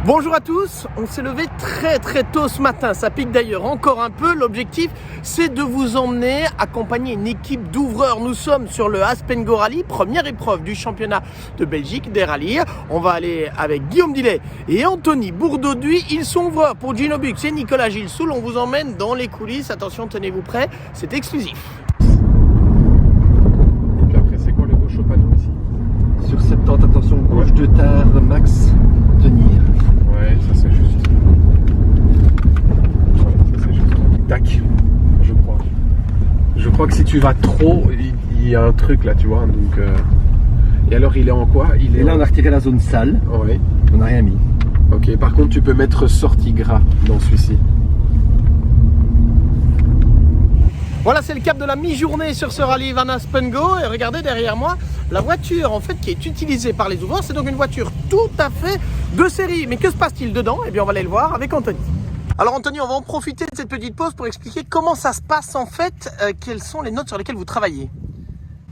Bonjour à tous, on s'est levé très tôt ce matin, ça pique d'ailleurs encore un peu. L'objectif c'est de vous emmener accompagner une équipe d'ouvreurs. Nous sommes sur le Aspengo Rally, première épreuve du championnat de Belgique des rallyes. On va aller avec Guillaume Dillet et Anthony Bourdauduit, ils sont ouvreurs pour Gino Bux et Nicolas Gilsoul. On vous emmène dans les coulisses, attention tenez-vous prêts, c'est exclusif. Et puis après c'est quoi le gauche au panneau ici? Sur 70, attention, gauche de tard, max, tenir. Ouais, ça c'est juste. Ouais, ça c'est juste. Tac, je crois. Je crois que si tu vas trop, il y a un truc là, tu vois. Donc, Et alors il est en quoi? Et là on a retiré la zone sale, Ouais. on n'a rien mis. Ok, par contre tu peux mettre sortie gras dans celui-ci. Voilà, c'est le cap de la mi-journée sur ce rallye Van Aspengo. Et regardez derrière moi, la voiture en fait qui est utilisée par les ouvreurs, c'est donc une voiture tout à fait de série. Mais que se passe-t-il dedans? Eh bien, on va aller le voir avec Anthony. Alors Anthony, on va en profiter de cette petite pause pour expliquer comment ça se passe en fait, quelles sont les notes sur lesquelles vous travaillez.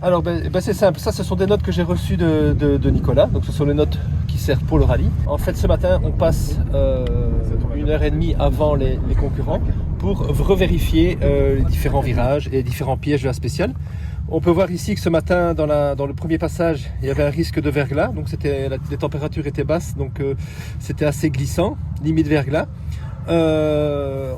Alors c'est simple, ça ce sont des notes que j'ai reçues de Nicolas, donc ce sont les notes qui servent pour le rallye. En fait ce matin on passe 1h30 avant les concurrents pour revérifier les différents virages et les différents pièges de la spéciale. On peut voir ici que ce matin dans le premier passage il y avait un risque de verglas, donc les températures étaient basses, donc c'était assez glissant, limite verglas.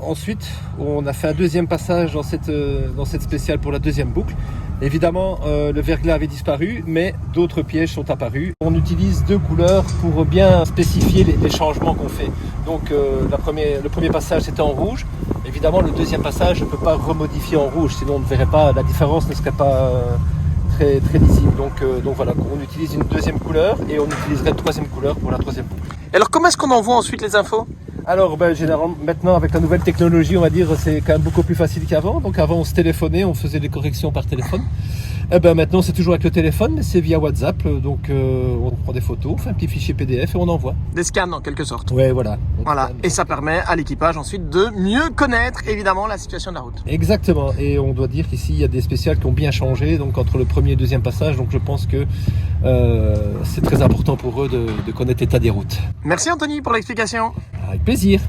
Ensuite on a fait un deuxième passage dans cette spéciale pour la deuxième boucle. Évidemment le verglas avait disparu mais d'autres pièges sont apparus. On utilise deux couleurs pour bien spécifier les changements qu'on fait. Donc le premier passage c'était en rouge. Évidemment le deuxième passage je ne peux pas remodifier en rouge, sinon on ne verrait pas, la différence ne serait pas très lisible. Donc voilà, on utilise une deuxième couleur et on utiliserait une troisième couleur pour la troisième boucle. Et alors comment est-ce qu'on envoie ensuite les infos? Alors généralement maintenant avec la nouvelle technologie on va dire c'est quand même beaucoup plus facile qu'avant. Donc avant on se téléphonait, on faisait les corrections par téléphone. Et maintenant c'est toujours avec le téléphone mais c'est via WhatsApp. Donc on prend des photos, on fait un petit fichier PDF et on envoie. Des scans en quelque sorte. Ouais voilà. Voilà, et ça permet à l'équipage ensuite de mieux connaître évidemment la situation de la route. Exactement, et on doit dire qu'ici il y a des spéciales qui ont bien changé donc entre le premier et le deuxième passage. Donc je pense que c'est très important pour eux de connaître l'état des routes. Merci Anthony pour l'explication. Avec plaisir.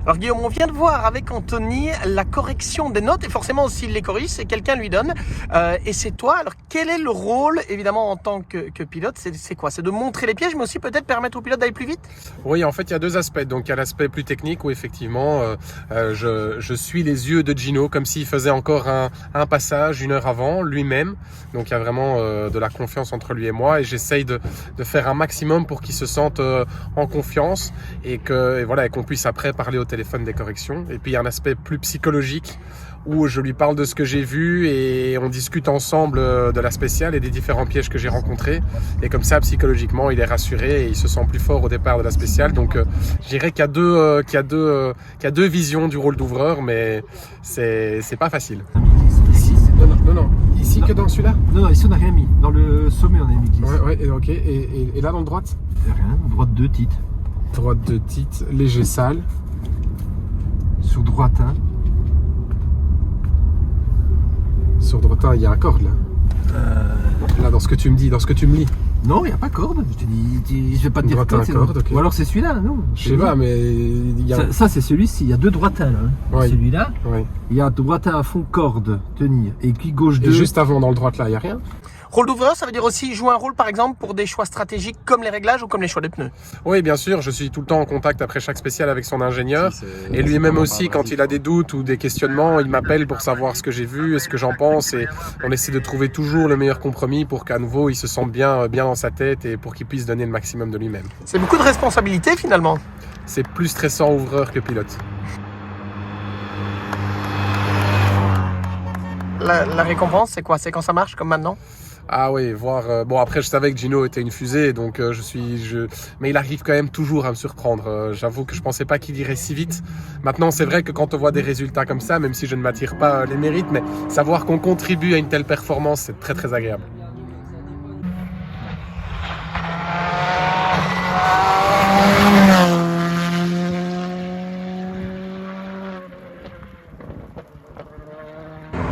Alors Guillaume, on vient de voir avec Anthony la correction des notes et forcément s'il les corrige, c'est quelqu'un lui donne et c'est toi. Alors quel est le rôle évidemment en tant que pilote? C'est quoi? C'est de montrer les pièges mais aussi peut-être permettre au pilote d'aller plus vite? Oui, en fait, il y a deux aspects. Donc, il y a l'aspect plus technique où effectivement, je suis les yeux de Gino comme s'il faisait encore un passage 1 heure avant lui-même. Donc, il y a vraiment de la confiance entre lui et moi et j'essaye de faire un maximum pour qu'il se sente en confiance et qu'on puisse après parler au téléphone des corrections. Et puis, il y a un aspect plus psychologique où je lui parle de ce que j'ai vu et on discute ensemble de la spéciale et des différents pièges que j'ai rencontrés. Et comme ça, psychologiquement, il est rassuré et il se sent plus fort au départ de la spéciale. Donc, je dirais qu'il y a deux visions du rôle d'ouvreur, mais c'est pas facile. Ici, Non. Ici que dans celui-là? Non, ici on n'a rien mis. Dans le sommet on a mis 10. Ouais, ok. Et là, dans le droite? Rien, droite 2 titres. Droite de titre, léger sale. Sur droite 1. Sur droite, il y a un corde là. Là, dans ce que tu me dis, dans ce que tu me lis. Non, il n'y a pas de corde. Je te dis, je vais pas te dire Droite corde. un corde, ok. Ou alors c'est celui-là, non? Je sais pas, mais il y a. Ça c'est celui-ci. Il y a deux droitins là. Oui. Celui-là. Ouais. Il y a droitin à fond corde, tenir. Et puis gauche 2. Et juste avant, dans le droite là, il y a rien. Rôle d'ouvreur, ça veut dire aussi jouer un rôle par exemple pour des choix stratégiques comme les réglages ou comme les choix des pneus. Oui, bien sûr, je suis tout le temps en contact après chaque spéciale avec son ingénieur. Et lui-même aussi, quand il a des doutes ou des questionnements, il m'appelle pour savoir ce que j'ai vu et ce que j'en pense. Et on essaie de trouver toujours le meilleur compromis pour qu'à nouveau, il se sente bien dans sa tête et pour qu'il puisse donner le maximum de lui-même. C'est beaucoup de responsabilité finalement. C'est plus stressant ouvreur que pilote. La récompense, c'est quoi? C'est quand ça marche comme maintenant? Ah oui, voir. Bon, après, je savais que Gino était une fusée, donc mais il arrive quand même toujours à me surprendre. J'avoue que je pensais pas qu'il irait si vite. Maintenant, c'est vrai que quand on voit des résultats comme ça, même si je ne m'attire pas les mérites, mais savoir qu'on contribue à une telle performance, c'est très très agréable.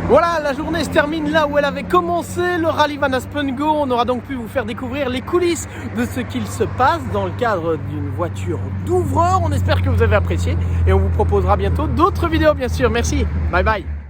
Voilà, la la journée se termine là où elle avait commencé, le rallye Van Aspengo. On aura donc pu vous faire découvrir les coulisses de ce qu'il se passe dans le cadre d'une voiture d'ouvreur. On espère que vous avez apprécié et on vous proposera bientôt d'autres vidéos bien sûr. Merci, bye bye.